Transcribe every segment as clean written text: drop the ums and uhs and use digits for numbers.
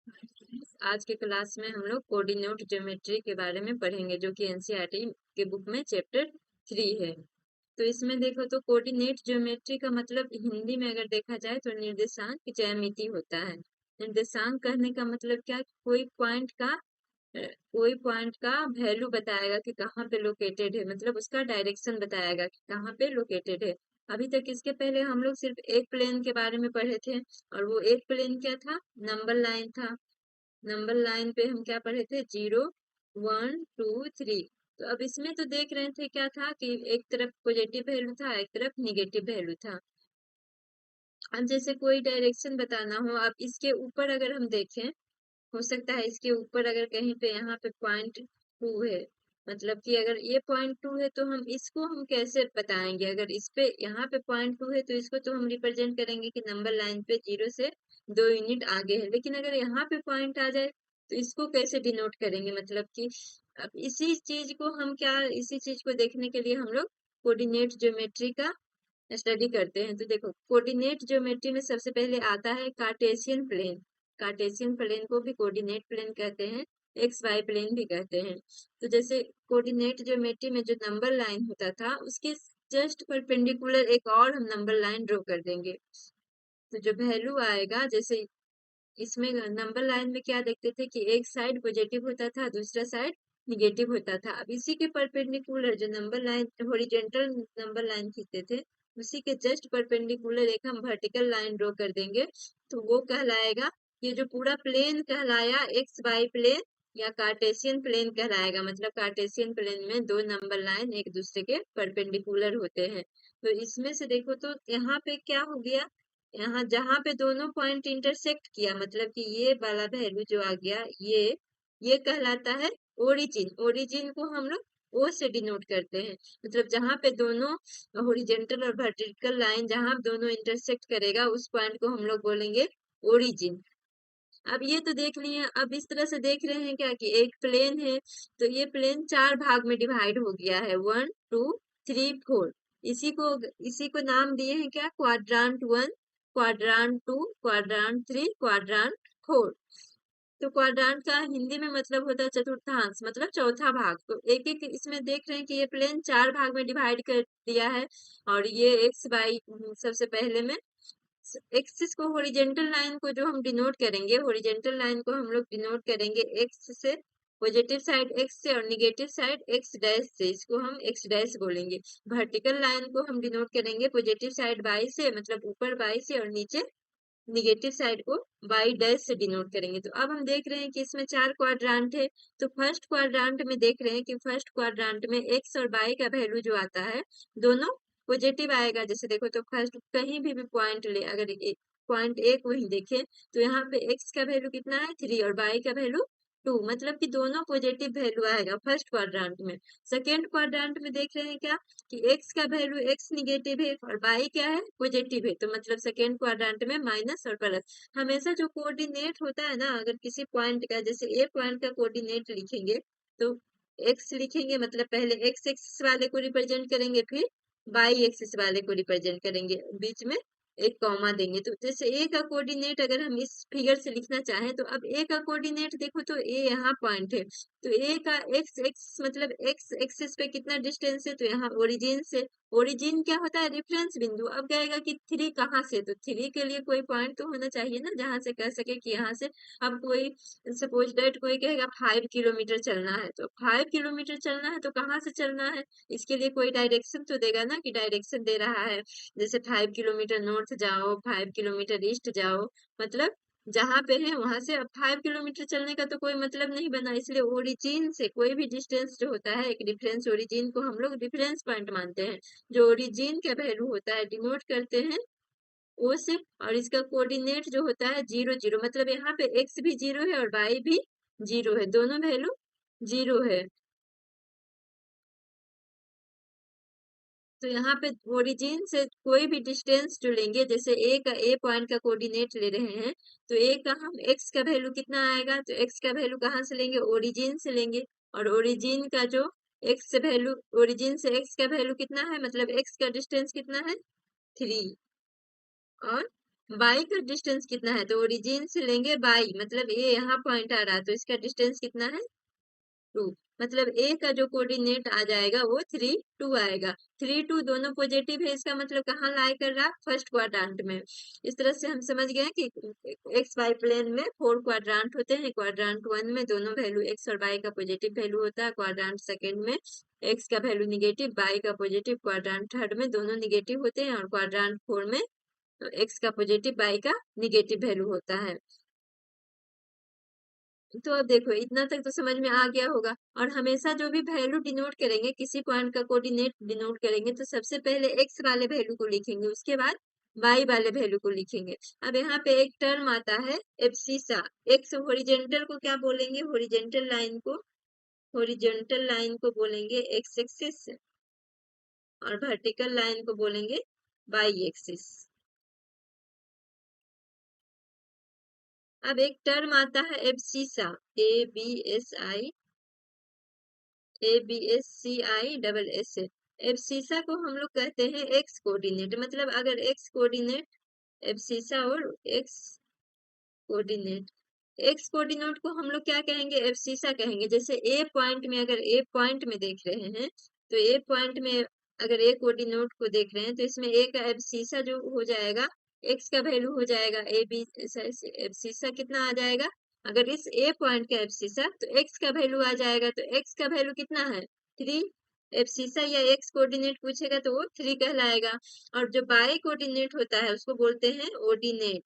आज के क्लास में हम लोग कोऑर्डिनेट ज्योमेट्री के बारे में पढ़ेंगे, जो कि एनसीईआरटी के बुक में चैप्टर 3 है। तो इसमें देखो तो कोऑर्डिनेट ज्योमेट्री का मतलब हिंदी में अगर देखा जाए तो निर्देशांक ज्यामिति होता है। निर्देशांक कहने का मतलब क्या, कोई पॉइंट का वैल्यू बताएगा कि कहाँ पे लोकेटेड है, मतलब उसका डायरेक्शन बताएगा कि कहाँ पे लोकेटेड है। अभी तक इसके पहले हम लोग सिर्फ एक प्लेन के बारे में पढ़े थे, और वो एक प्लेन क्या था, नंबर लाइन था। नंबर लाइन पे हम क्या पढ़े थे, 0 1 2 3। तो अब इसमें तो देख रहे थे क्या था कि एक तरफ पॉजिटिव वैल्यू था, एक तरफ निगेटिव वैल्यू था। अब जैसे कोई डायरेक्शन बताना हो, अब इसके ऊपर अगर हम देखें, हो सकता है इसके ऊपर अगर कहीं पे यहाँ पे पॉइंट 2 है, मतलब कि अगर ये पॉइंट 2 है तो हम कैसे बताएंगे। अगर इस पे यहाँ पे पॉइंट 2 है तो इसको तो हम रिप्रेजेंट करेंगे कि नंबर लाइन पे 0 से 2 यूनिट आगे है। लेकिन अगर यहाँ पे पॉइंट आ जाए तो इसको कैसे डिनोट करेंगे, मतलब कि अब इसी चीज को देखने के लिए हम लोग कोऑर्डिनेट ज्योमेट्री का स्टडी करते हैं। तो देखो, कोऑर्डिनेट ज्योमेट्री में सबसे पहले आता है कार्टेशियन प्लेन। कार्टेशियन प्लेन को भी कोऑर्डिनेट प्लेन कहते हैं, एक्स वाई प्लेन भी कहते हैं। तो जैसे कोऑर्डिनेट ज्योमेट्री में जो नंबर लाइन होता था, उसके जस्ट परपेंडिकुलर एक और हम नंबर लाइन ड्रॉ कर देंगे। तो जो वैल्यू आएगा, जैसे इसमें नंबर लाइन में क्या देखते थे कि एक साइड पॉजिटिव होता था, दूसरा साइड निगेटिव होता था। अब इसी के परपेंडिकुलर जो number line, horizontal number line खींचते थे, उसी के जस्ट परपेंडिकुलर एक हम वर्टिकल लाइन ड्रॉ कर देंगे। तो वो कहलाएगा, ये जो पूरा प्लेन कहलाया एक्स वाई प्लेन या कार्टेशियन प्लेन कहलाएगा। मतलब कार्टेशियन प्लेन में दो नंबर लाइन एक दूसरे के परपेंडिकुलर होते हैं। तो इसमें से देखो तो यहाँ पे क्या हो गया, यहाँ जहां पे दोनों पॉइंट इंटरसेक्ट किया, मतलब कि ये वाला वैल्यू जो आ गया, ये कहलाता है ओरिजिन। ओरिजिन को हम लोग ओ से डिनोट करते हैं। मतलब जहां पे दोनों हॉरिजॉन्टल और वर्टिकल लाइन जहां दोनों इंटरसेक्ट करेगा, उस पॉइंट को हम लोग बोलेंगे ओरिजिन। अब ये तो देख लिए, अब इस तरह से देख रहे हैं क्या कि एक प्लेन है, तो ये प्लेन 4 भाग में डिवाइड हो गया है, 1 2 3 4। इसी को नाम दिए हैं क्या, क्वाड्रांट 1, क्वाड्रांट 2, क्वाड्रांट 3, क्वाड्रांट 4। तो क्वाड्रांट का हिंदी में मतलब होता है चतुर्थांश, मतलब चौथा भाग। तो एक एक इसमें देख रहे हैं कि ये प्लेन 4 भाग में डिवाइड कर दिया है। और ये एक्स वाई, सबसे पहले में एक्सिस को, हॉरिजॉन्टल लाइन को जो हम डिनोट करेंगे, हॉरिजॉन्टल लाइन को हम लोग डिनोट करेंगे एक्स से, पॉजिटिव साइड एक्स से और निगेटिव साइड एक्स डैश से, इसको हम एक्स डैश बोलेंगे। वर्टिकल लाइन को हम डिनोट करेंगे पॉजिटिव साइड वाई से, मतलब ऊपर वाई से, और नीचे निगेटिव साइड को वाई डैश से डिनोट करेंगे। तो अब हम देख रहे हैं कि इसमें 4 क्वाड्रांट है। तो फर्स्ट क्वाड्रांट में देख रहे हैं कि फर्स्ट क्वाड्रांट में एक्स और वाई का वैल्यू जो आता है, दोनों पॉजिटिव आएगा। जैसे देखो तो फर्स्ट कहीं भी पॉइंट ले, अगर पॉइंट ए को ही देखें तो यहाँ पे एक्स का वैल्यू कितना है, 3, और वाई का वैल्यू 2, मतलब कि दोनों पॉजिटिव वैल्यू आएगा फर्स्ट क्वाड्रांट में। सेकेंड क्वाड्रांट में देख रहे हैं क्या कि एक्स का वैल्यू, एक्स निगेटिव है और वाई क्या है, पॉजिटिव है। तो मतलब सेकेंड क्वाड्रांट में माइनस और प्लस। हमेशा जो कोऑर्डिनेट होता है ना, अगर किसी पॉइंट का, जैसे ए पॉइंट का कोऑर्डिनेट लिखेंगे तो एक्स लिखेंगे, मतलब पहले एक्स एक्सिस वाले को रिप्रेजेंट करेंगे, फिर वाई एक्सिस वाले को रिप्रेजेंट करेंगे, बीच में एक कॉमा देंगे। तो जैसे ए का कोऑर्डिनेट अगर हम इस फिगर से लिखना चाहें, तो अब ए का कोऑर्डिनेट देखो तो ए यहाँ पॉइंट है, तो ए का एक्स एक्स मतलब एक्स एक्सिस पे कितना डिस्टेंस है, तो यहाँ ओरिजिन से, ओरिजिन क्या होता है, रेफरेंस बिंदु। अब कहेगा कि 3 कहाँ से, तो 3 के लिए कोई पॉइंट तो होना चाहिए ना, जहां से कह सके कि यहाँ से। अब कोई सपोज दैट कोई कहेगा 5 किलोमीटर चलना है, तो 5 किलोमीटर चलना है तो कहाँ से चलना है, इसके लिए कोई डायरेक्शन तो देगा ना, कि डायरेक्शन दे रहा है, जैसे 5 किलोमीटर नॉर्थ जाओ, 5 किलोमीटर ईस्ट जाओ, मतलब जहां पे है वहां से। अब 5 किलोमीटर चलने का तो कोई मतलब नहीं बना, इसलिए ओरिजिन से कोई भी डिस्टेंस जो होता है, एक डिफरेंस, ओरिजिन को हम लोग डिफरेंस पॉइंट मानते हैं। जो ओरिजिन का वैल्यू होता है डिनोट करते हैं ओ से, और इसका कोऑर्डिनेट जो होता है 0 0, मतलब यहाँ पे एक्स भी 0 है और वाई भी 0 है, दोनों वैल्यू 0 है। तो यहाँ पे ओरिजिन से कोई भी डिस्टेंस जो लेंगे, जैसे ए पॉइंट का कोऑर्डिनेट ले रहे हैं, तो ए का हम एक्स का वैल्यू कितना आएगा, तो एक्स का वैल्यू कहाँ से लेंगे, ओरिजिन से लेंगे। और ओरिजिन का जो एक्स वैल्यू, ओरिजिन से एक्स का वैल्यू कितना है, मतलब एक्स का डिस्टेंस कितना है, 3, और बाई का डिस्टेंस कितना है, तो ओरिजिन से लेंगे बाई, मतलब ये यहाँ पॉइंट आ रहा है तो इसका डिस्टेंस कितना है, 2। मतलब ए का जो कोऑर्डिनेट आ जाएगा वो 3 2 आएगा। 3 2 दोनों पॉजिटिव है, इसका मतलब कहाँ लाई कर रहा है, फर्स्ट क्वाड्रेंट में। इस तरह से हम समझ गए कि एक्स वाई प्लेन में 4 क्वाड्रेंट होते हैं। क्वाड्रेंट 1 में दोनों वैल्यू एक्स और वाई का पॉजिटिव वैल्यू होता है। क्वाड्रेंट सेकेंड में एक्स का वैल्यू निगेटिव, वाई का पॉजिटिव। क्वाड्रेंट थर्ड में दोनों निगेटिव होते हैं। और क्वाड्रेंट 4 में एक्स का पॉजिटिव, वाई का निगेटिव वैल्यू होता है। तो अब देखो इतना तक तो समझ में आ गया होगा। और हमेशा जो भी वैल्यू डिनोट करेंगे, किसी पॉइंट का कोऑर्डिनेट डिनोट करेंगे, तो सबसे पहले एक्स वाले वैल्यू को लिखेंगे, उसके बाद वाई वाले वैल्यू को लिखेंगे। अब यहाँ पे एक टर्म आता है एब्सिसा। एक्स होरिजेंटल को क्या बोलेंगे, होरिजेंटल लाइन को बोलेंगे एक्स एक्सिस, और वर्टिकल लाइन को बोलेंगे वाई एक्सिस। अब एक टर्म आता है एब्सिसा, ABSCI एब्सिसा को हम लोग कहते हैं एक्स कोऑर्डिनेट। मतलब अगर एक्स कोऑर्डिनेट, एब्सिसा और कोऑर्डिनेट एक्स कोऑर्डिनेट को हम लोग क्या कहेंगे, एब्सिसा कहेंगे। जैसे ए पॉइंट में, अगर ए पॉइंट में देख रहे हैं तो ए पॉइंट में अगर ए कोऑर्डिनेट को देख रहे हैं तो इसमें ए का एब्सिसा जो हो जाएगा, एक्स का वैल्यू हो जाएगा ए बी, एब्सिसा कितना आ जाएगा, अगर इस ए पॉइंट का एब्सिसा तो एक्स का वैल्यू आ जाएगा, तो एक्स का वैल्यू कितना है, 3। एब्सिसा या एक्स कोऑर्डिनेट पूछेगा तो वो 3 कहलाएगा। और जो बाई कोऑर्डिनेट होता है उसको बोलते हैं ऑर्डिनेट,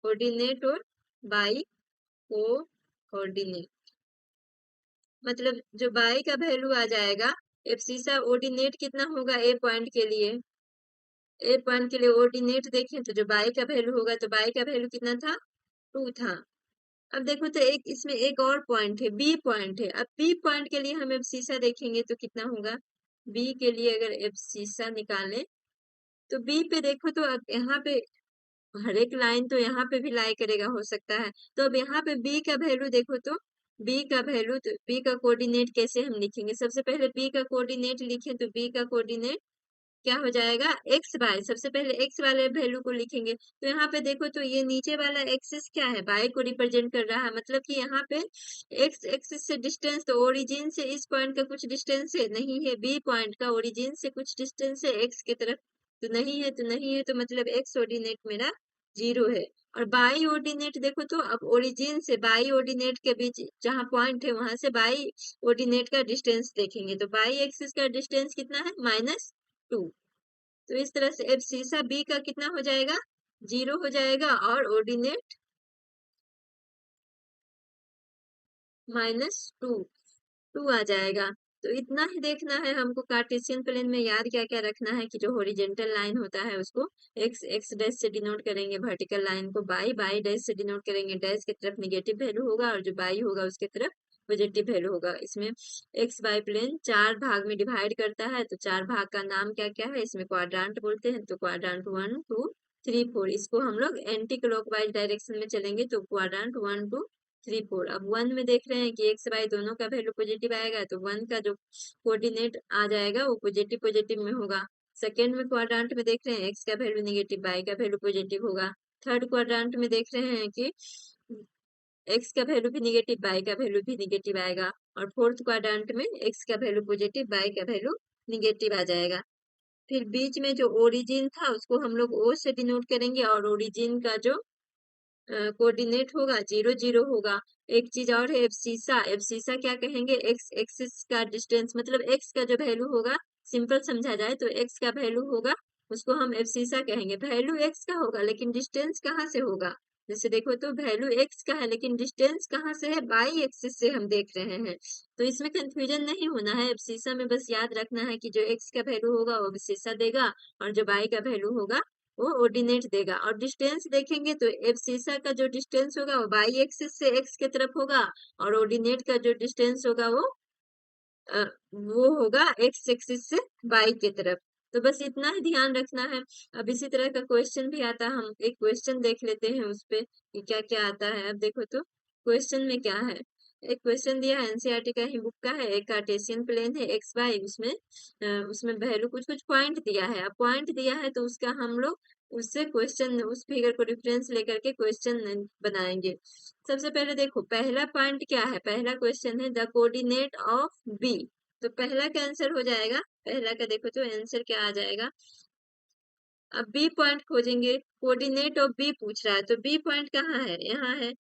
कोऑर्डिनेट और बाई कोऑर्डिनेट। मतलब जो बाई का वैल्यू आ जाएगा, एब्सिसा ऑर्डिनेट कितना होगा ए पॉइंट के लिए, ए पॉइंट के लिए ऑर्डिनेट देखें तो जो बाई का वैल्यू होगा, तो बाई का वैल्यू कितना था, 2 था। अब देखो तो एक इसमें एक और पॉइंट है, बी पॉइंट है। अब बी पॉइंट के लिए हम एब्सिसा देखेंगे तो कितना होगा, बी के लिए अगर एब्सिसा निकालें तो बी पे देखो तो अब यहाँ पे हर एक लाइन तो यहाँ पे भी लाई करेगा, हो सकता है। तो अब यहाँ पे बी का वैल्यू देखो तो बी का वैल्यू, तो बी का कोऑर्डिनेट कैसे हम लिखेंगे, सबसे पहले बी का कोऑर्डिनेट लिखें तो बी का कोऑर्डिनेट क्या हो जाएगा, एक्स वाई। सबसे पहले एक्स वाले वैल्यू को लिखेंगे तो यहाँ पे देखो तो ये नीचे वाला एक्सिस क्या है, वाई को रिप्रेजेंट कर रहा है। मतलब कि यहाँ पे एक्स एक्सिस से डिस्टेंस, तो ओरिजिन से इस पॉइंट का कुछ डिस्टेंस है, नहीं है। बी पॉइंट का ओरिजिन से कुछ डिस्टेंस है एक्स की तरफ, तो नहीं है, तो नहीं है, तो मतलब एक्स ऑर्डिनेट मेरा 0 है। और बाई ऑर्डिनेट देखो तो अब ओरिजिन से बाई ऑर्डिनेट के बीच जहां पॉइंट है वहां से बाई ऑर्डिनेट का डिस्टेंस देखेंगे, तो बाई एक्सिस का डिस्टेंस कितना है, -2। तो इस तरह से एब्सिसा बी का कितना हो जाएगा, 0 हो जाएगा, और ऑर्डिनेट -2, 2 आ जाएगा। तो इतना ही देखना है हमको। कार्टेशियन प्लेन में याद क्या क्या रखना है कि जो हॉरिजेंटल लाइन होता है उसको एक्स एक्स डैश से डिनोट करेंगे, वर्टिकल लाइन को बाई बाई डैश से डिनोट करेंगे। डैश की तरफ निगेटिव वैल्यू होगा और जो बाई होगा उसके तरफ पॉजिटिव वैल्यू होगा। इसमें एक्स वाई प्लेन 4 भाग में डिवाइड करता है, तो 4 भाग का नाम क्या क्या है, इसमें क्वाड्रेंट बोलते हैं। तो क्वाड्रेंट 1 2 3 4, इसको हम लोग एंटी क्लॉकवाइज डायरेक्शन में चलेंगे तो क्वाड्रेंट 1 2 3 4। अब 1 में देख रहे हैं कि एक्स वाई दोनों का वैल्यू पॉजिटिव आएगा, तो 1 का जो कोऑर्डिनेट आ जाएगा वो पॉजिटिव पॉजिटिव में होगा। सेकेंड में क्वाड्रेंट में देख रहे हैं एक्स का वैल्यू निगेटिव, वाई का वैल्यू पॉजिटिव होगा। थर्ड क्वाड्रेंट में देख रहे हैं कि एक्स का वैल्यू भी निगेटिव, वाई का वैल्यू भी निगेटिव आएगा। और फोर्थ क्वाड्रेंट में एक्स का वैल्यू पॉजिटिव, वाई का वैल्यू निगेटिव आ जाएगा। फिर बीच में जो ओरिजिन था उसको हम लोग ओ से डिनोट करेंगे, और ओरिजिन का जो कोऑर्डिनेट होगा 0 0 होगा। एक चीज और है, एब्सिसा। एब्सिसा क्या कहेंगे, एक्स एक्सिस का डिस्टेंस, मतलब एक्स का जो वैल्यू होगा, सिंपल समझा जाए तो एक्स का वैल्यू होगा उसको हम एब्सिसा कहेंगे। वैल्यू एक्स का होगा लेकिन डिस्टेंस कहाँ से होगा, जैसे देखो तो वैल्यू एक्स का है लेकिन डिस्टेंस कहाँ से है, बाई एक्सिस से हम देख रहे हैं। तो इसमें कंफ्यूजन नहीं होना है। एब्सिसा में बस याद रखना है कि जो एक्स का वैल्यू होगा वो एब्सिसा देगा, और जो बाई का वैल्यू होगा वो ऑर्डिनेट देगा। और डिस्टेंस देखेंगे तो एब्सिसा का जो डिस्टेंस होगा वो बाई एक्सिस से एक्स की तरफ होगा, और ऑर्डिनेट का जो डिस्टेंस होगा वो होगा एक्स एक्सिस से बाई की तरफ। तो बस इतना ही ध्यान रखना है। अब इसी तरह का क्वेश्चन भी आता है, हम एक क्वेश्चन देख लेते हैं उस पे कि क्या क्या आता है। अब देखो तो क्वेश्चन में क्या है, एक क्वेश्चन दिया है, एनसीईआरटी का ही बुक का है। एक कार्टेशियन प्लेन है एक्स वाई, उसमें उसमें वैल्यू कुछ कुछ पॉइंट दिया है। अब पॉइंट दिया है तो उसका हम लोग उससे क्वेश्चन, उस फिगर को रेफरेंस लेकर के क्वेश्चन बनाएंगे। सबसे पहले देखो, पहला पॉइंट क्या है, पहला क्वेश्चन है द कोऑर्डिनेट ऑफ बी। तो पहला का आंसर हो जाएगा, पहला का देखो तो आंसर क्या आ जाएगा। अब बी पॉइंट खोजेंगे, कोऑर्डिनेट ऑफ बी पूछ रहा है, तो बी पॉइंट कहाँ है, यहाँ है,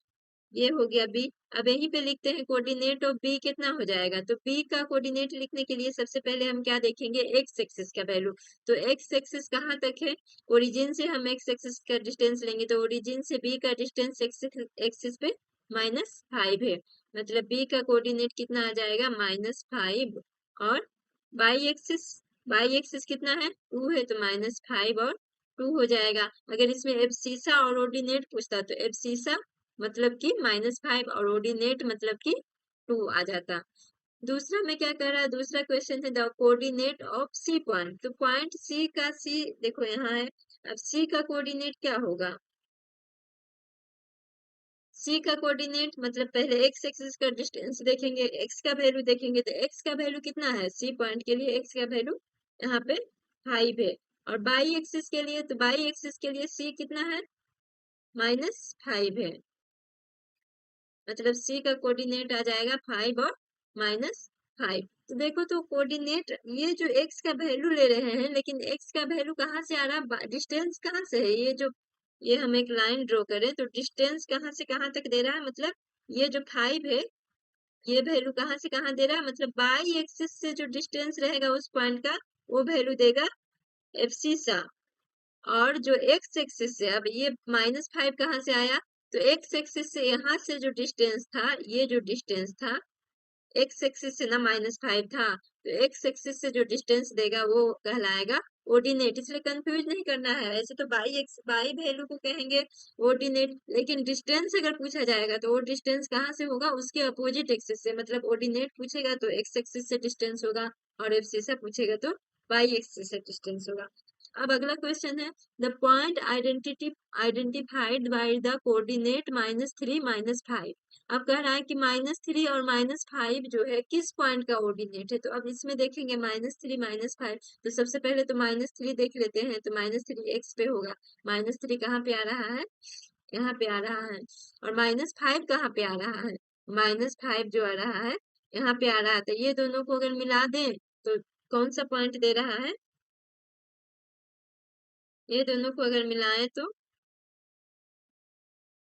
ये हो गया बी। अब यहीं पे लिखते हैं कोऑर्डिनेट ऑफ बी कितना हो जाएगा। तो बी का कोऑर्डिनेट लिखने के लिए सबसे पहले हम क्या देखेंगे, एक्स एक्सिस का वैल्यू। तो एक्स एक्सिस कहाँ तक है, ओरिजिन से हम एक्स एक्सिस का डिस्टेंस लेंगे, तो ओरिजिन से बी का डिस्टेंस एक्स एक्सिस पे -5 है। मतलब बी का कोऑर्डिनेट कितना आ जाएगा, -5। और बाई एक्सिस, बाई एक्सिस कितना है, 2 है, तो -5 और 2 हो जाएगा। अगर इसमें एब्सिसा और ऑर्डिनेट पूछता तो एब्सिसा मतलब कि -5 और ऑर्डिनेट मतलब कि 2 आ जाता। दूसरा में क्या कर रहा है, दूसरा क्वेश्चन है the coordinate of C point. तो पॉइंट सी का, सी देखो यहाँ है, अब सी का कोऑर्डिनेट क्या होगा, सी का कोऑर्डिनेट मतलब पहले एक्स एक्सिस का डिस्टेंस देखेंगे, एक्स का वैल्यू देखेंगे, तो एक्स का वैल्यू कितना है, सी पॉइंट के लिए एक्स का वैल्यू यहाँ पे 5 है। और बाई एक्सिस के लिए, तो बाई एक्सिस के लिए सी कितना है, -5 है। मतलब सी का कोऑर्डिनेट आ जाएगा 5 और -5। तो देखो तो कोऑर्डिनेट, ये जो एक्स का वैल्यू ले रहे हैं, लेकिन एक्स का वैल्यू कहाँ से आ रहा है, डिस्टेंस कहाँ से है, ये जो, ये हम एक लाइन ड्रॉ करें तो डिस्टेंस कहाँ से कहाँ तक दे रहा है, मतलब ये जो 5 है, ये वैल्यू कहाँ से कहाँ दे रहा है, मतलब बाई एक्सिस से जो डिस्टेंस रहेगा उस पॉइंट का, वो वैल्यू देगा एब्सिसा। और जो एक्स एक्सिस से, अब ये -5 कहाँ से आया, तो एक्स एक्सिस से यहाँ से जो डिस्टेंस था, ये जो डिस्टेंस था, एक्स एक्सिस से ना -5 था, तो एक्स एक्सिस से जो डिस्टेंस देगा वो कहलाएगा ऑर्डिनेट। इसलिए कंफ्यूज नहीं करना है, ऐसे तो बाई एक्स, बाई वैल्यू को कहेंगे ऑर्डिनेट, लेकिन डिस्टेंस अगर पूछा जाएगा तो वो डिस्टेंस कहाँ से होगा, उसके अपोजिट एक्सिस से। मतलब ऑर्डिनेट पूछेगा तो एक्स एक्सिस से डिस्टेंस होगा, और एब्सिसा पूछेगा तो बाई एक्सिस से डिस्टेंस होगा। अब अगला क्वेश्चन है the point identified by the coordinate -3 -5। अब कह रहा है कि -3 और -5 जो है किस पॉइंट का ऑर्डिनेट है। तो अब इसमें देखेंगे -3 -5, तो सबसे पहले तो -3 देख लेते हैं, तो -3 एक्स पे होगा, -3 कहाँ पे आ रहा है, यहाँ पे आ रहा है। और -5 कहाँ पे आ रहा है, -5 जो आ रहा है यहाँ पे आ रहा है। तो ये दोनों को अगर मिला दें तो कौन सा पॉइंट दे रहा है, ये दोनों को अगर मिलाएं तो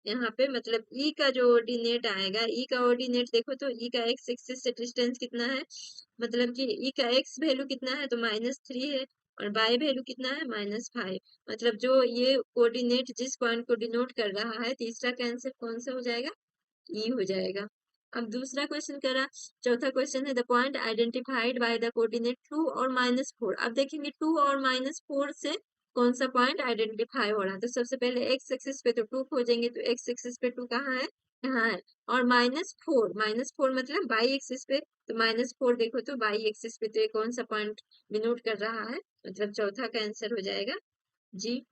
यहाँ पे मतलब ई का जो ऑर्डिनेट आएगा, ई का ऑर्डिनेट देखो तो ई का एक्स एक्सिस से डिस्टेंस कितना है, मतलब कि ई का एक्स वैल्यू कितना है, तो -3 है, और बाय वैल्यू कितना है, -5। मतलब जो ये कोऑर्डिनेट जिस पॉइंट को डिनोट कर रहा है, तीसरा का आंसर कौन सा हो जाएगा, ई हो जाएगा। अब दूसरा क्वेश्चन करा, चौथा क्वेश्चन है the point identified by the coordinate 2 और -4। अब देखेंगे 2 और -4 से कौन सा पॉइंट आइडेंटिफाई हो रहा है। तो सबसे पहले एक्स एक्सिस पे तो 2 खोजेंगे, तो एक्स एक्सिस पे 2 कहाँ है, यहाँ है। और -4 मतलब बाई एक्सिस पे, तो -4 देखो तो बाई एक्सिस पे, तो ये कौन सा पॉइंट डिनोट कर रहा है, मतलब चौथा का आंसर हो जाएगा जी।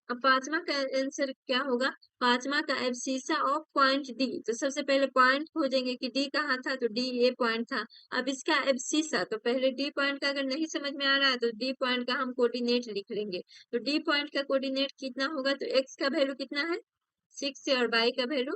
अब पांचवा का आंसर क्या होगा, पांचवा का एब्सिसा ऑफ पॉइंट डी। तो सबसे पहले पॉइंट खोजेंगे कि डी कहाँ था, तो डी ये पॉइंट था। अब इसका एब्सिसा, तो पहले डी पॉइंट का अगर नहीं समझ में आ रहा है तो डी पॉइंट का हम कोऑर्डिनेट लिख लेंगे। तो डी पॉइंट का कोऑर्डिनेट कितना होगा, तो एक्स का वैल्यू कितना है, 6 है, और बाई का वैल्यू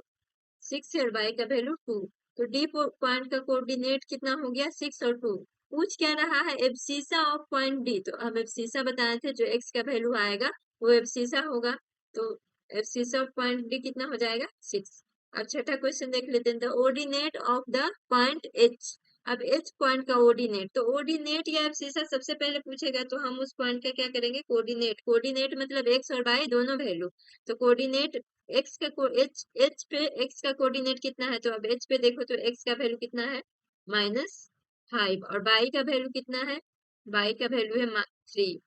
6 है, और बाई का वैल्यू 2। तो डी पॉइंट का कोऑर्डिनेट कितना हो गया, 6 और 2। पूछ क्या रहा है, एब्सिसा ऑफ पॉइंट डी। तो हम एब्सिसा बताए थे, जो एक्स का वैल्यू आएगा वो एब्सिसा होगा। तो एब्सिसा ऑफ पॉइंट डी कितना हो जाएगा, 6। अब छठा क्वेश्चन देख लेते हैं, the ordinate of the point H. अब एच पॉइंट का ऑर्डिनेट, तो ऑर्डिनेट या एब्सिसा सबसे पहले पूछेगा तो हम उस पॉइंट का क्या करेंगे, कोऑर्डिनेट। कोऑर्डिनेट मतलब एक्स और वाई दोनों वैल्यू। तो कोऑर्डिनेट एक्स का एच, एच पे एक्स का कोऑर्डिनेट कितना है, तो अब एच पे देखो तो एक्स का वैल्यू कितना है, -5, और बाई का वैल्यू कितना है, बाई का वैल्यू है 3।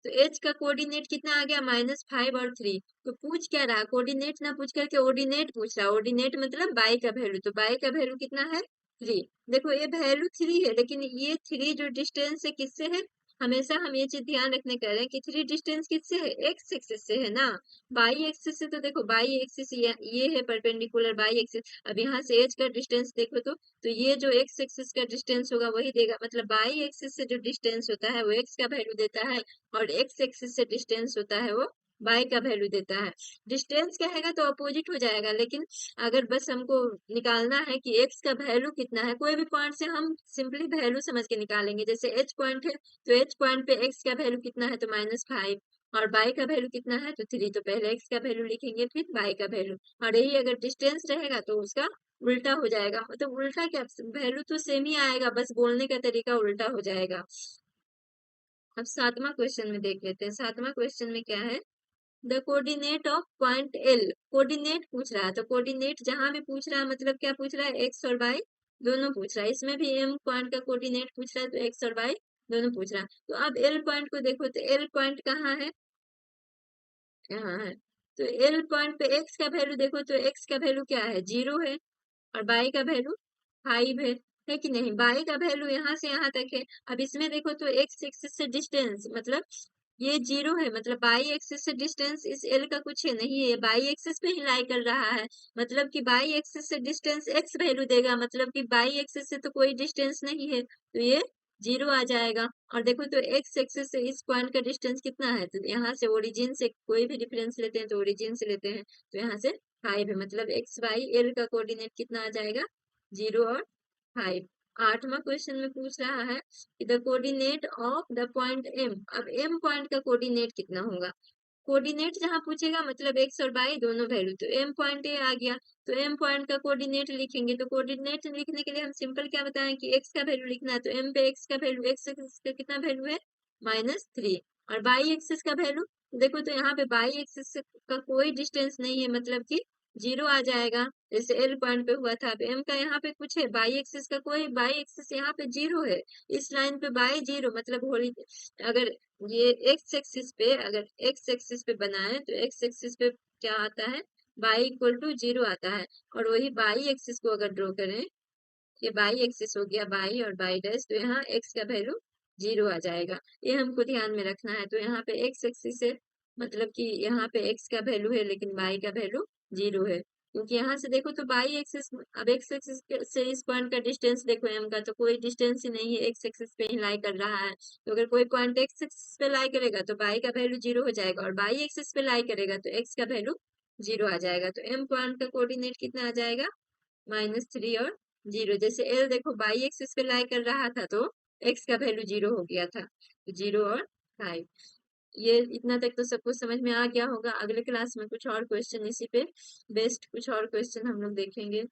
तो एच का कोऑर्डिनेट कितना आ गया, -5 और 3। तो पूछ क्या रहा, कोऑर्डिनेट ना पूछ करके ऑर्डिनेट पूछ रहा। ऑर्डिनेट मतलब बाई का वैल्यू, तो बाई का वैल्यू कितना है, 3। देखो ये वैल्यू 3 है, लेकिन ये 3 जो डिस्टेंस है किससे है, हमेशा हम ये चीज ध्यान रखने कर रहे हैं कि थ्री डिस्टेंस किससे है, एक्स एक्सिस से है ना। बाई एक्सिस से तो देखो बाई एक्सिस ये है परपेंडिकुलर बाई एक्सिस। अब यहाँ से एज का डिस्टेंस देखो तो ये जो एक्स एक्सिस का डिस्टेंस होगा वही देगा, मतलब बाई एक्सिस से जो डिस्टेंस होता है वो एक्स का वैल्यू देता है, और एक्स एक्सिस से डिस्टेंस होता है वो बाई का वैल्यू देता है। डिस्टेंस कहेगा तो अपोजिट हो जाएगा, लेकिन अगर बस हमको निकालना है कि एक्स का वैल्यू कितना है, कोई भी पॉइंट से हम सिंपली वैल्यू समझ के निकालेंगे। जैसे एच पॉइंट है तो एच पॉइंट पे एक्स का वैल्यू कितना है तो -5, और बाई का वैल्यू कितना है तो 3, तो पहले एक्स का वैल्यू लिखेंगे फिर बाई का वैल्यू। और यही अगर डिस्टेंस रहेगा तो उसका उल्टा हो जाएगा, मतलब उल्टा क्या, वैल्यू तो सेम ही आएगा, बस बोलने का तरीका उल्टा हो जाएगा। अब सातवां क्वेश्चन में देख लेते हैं। सातवां क्वेश्चन में क्या है, the coordinate of point L. Coordinate पूछ रहा है, तो कोऑर्डिनेट जहां भी पूछ रहा है मतलब क्या पूछ रहा है, एक्स और वाई दोनों पूछ रहा है। इसमें भी एम पॉइंट का कोऑर्डिनेट पूछ रहा है, तो एक्स और वाई दोनों पूछ रहा है। तो अब एल पॉइंट को देखो, तो एल पॉइंट कहाँ है, यहाँ है। तो एल पॉइंट पे एक्स का वैल्यू देखो, तो एक्स का वैल्यू क्या है, 0 है, और बाई का वैल्यू 5 है कि नहीं। बाई का वैल्यू यहाँ से यहाँ तक है। अब इसमें देखो तो एक्स एक्सिस से डिस्टेंस मतलब ये 0 है, मतलब बाई एक्सिस से डिस्टेंस इस एल का कुछ है नहीं है, ये बाई एक्सिस पे ही लाई कर रहा है, मतलब कि बाई एक्सिस से डिस्टेंस एक्स वैल्यू देगा, मतलब कि बाई एक्सिस से तो कोई डिस्टेंस नहीं है, तो ये 0 आ जाएगा। और देखो तो एक्स एक्सिस से इस पॉइंट का डिस्टेंस कितना है, तो यहाँ से ओरिजिन से कोई भी रेफरेंस लेते हैं तो ओरिजिन से लेते हैं, तो यहाँ से 5 है, मतलब एक्स वाई एल का कोऑर्डिनेट कितना आ जाएगा, 0 और 5। आठवां क्वेश्चन में पूछ रहा है कि the coordinate of the point M. अब एम पॉइंट का कोऑर्डिनेट कितना होगा, कोऑर्डिनेट जहां पूछेगा मतलब एक्स और वाई दोनों वैल्यू, तो एम पॉइंट ए आ गया, तो एम पॉइंट का कोऑर्डिनेट लिखेंगे। तो कोऑर्डिनेट लिखने के लिए हम सिंपल क्या बताएं कि एक्स का वैल्यू लिखना है, तो एम पे एक्स का वैल्यू, एक्स एक्सिस का कितना वैल्यू है, -3, और बाई एक्सिस का वैल्यू देखो तो यहाँ पे बाई एक्सिस का कोई डिस्टेंस नहीं है, मतलब कि 0 आ जाएगा, जैसे एल पॉइंट पे हुआ था। अब एम का यहाँ पे कुछ है, बाई एक्सिस का कोई, बाई एक्सिस यहाँ पे 0 है, इस लाइन पे बाई 0, मतलब होली, अगर ये एक्स एक्सिस पे, अगर एक्स एक्सिस पे बनाए तो एक्स एक्सिस पे क्या आता है, बाई इक्वल टू 0 आता है। और वही बाई एक्सिस को अगर ड्रॉ करें, ये बाई एक्सिस हो गया, बाई और बाई डैश, तो यहाँ एक्स का वैल्यू 0 आ जाएगा, ये हमको ध्यान में रखना है। तो यहाँ पे एक्स एक्सिस है, मतलब कि यहाँ पे एक्स का वैल्यू है लेकिन बाई का वैल्यू 0 है, क्योंकि यहाँ से देखो तो बाई एक्सिस, अब एक्स एक्सिस से इस पॉइंट का डिस्टेंस देखो एम का, तो कोई डिस्टेंस ही नहीं है, एक्स एक्सिस पे ही लाई कर रहा है। तो अगर कोई पॉइंट एक्स एक्सिस पे लाई करेगा तो बाई का वैल्यू 0 हो जाएगा, और बाई एक्सिस पे लाई करेगा तो एक्स का वैल्यू 0 आ जाएगा। तो एम पॉइंट का कोऑर्डिनेट कितना आ जाएगा, -3 और 0। जैसे एल देखो बाई एक्सिस पे लाई कर रहा था तो एक्स का वैल्यू 0 हो गया था, तो 0 और 5। ये इतना तक तो सब कुछ समझ में आ गया होगा। अगले क्लास में कुछ और क्वेश्चन इसी पे बेस्ड कुछ और क्वेश्चन हम लोग देखेंगे।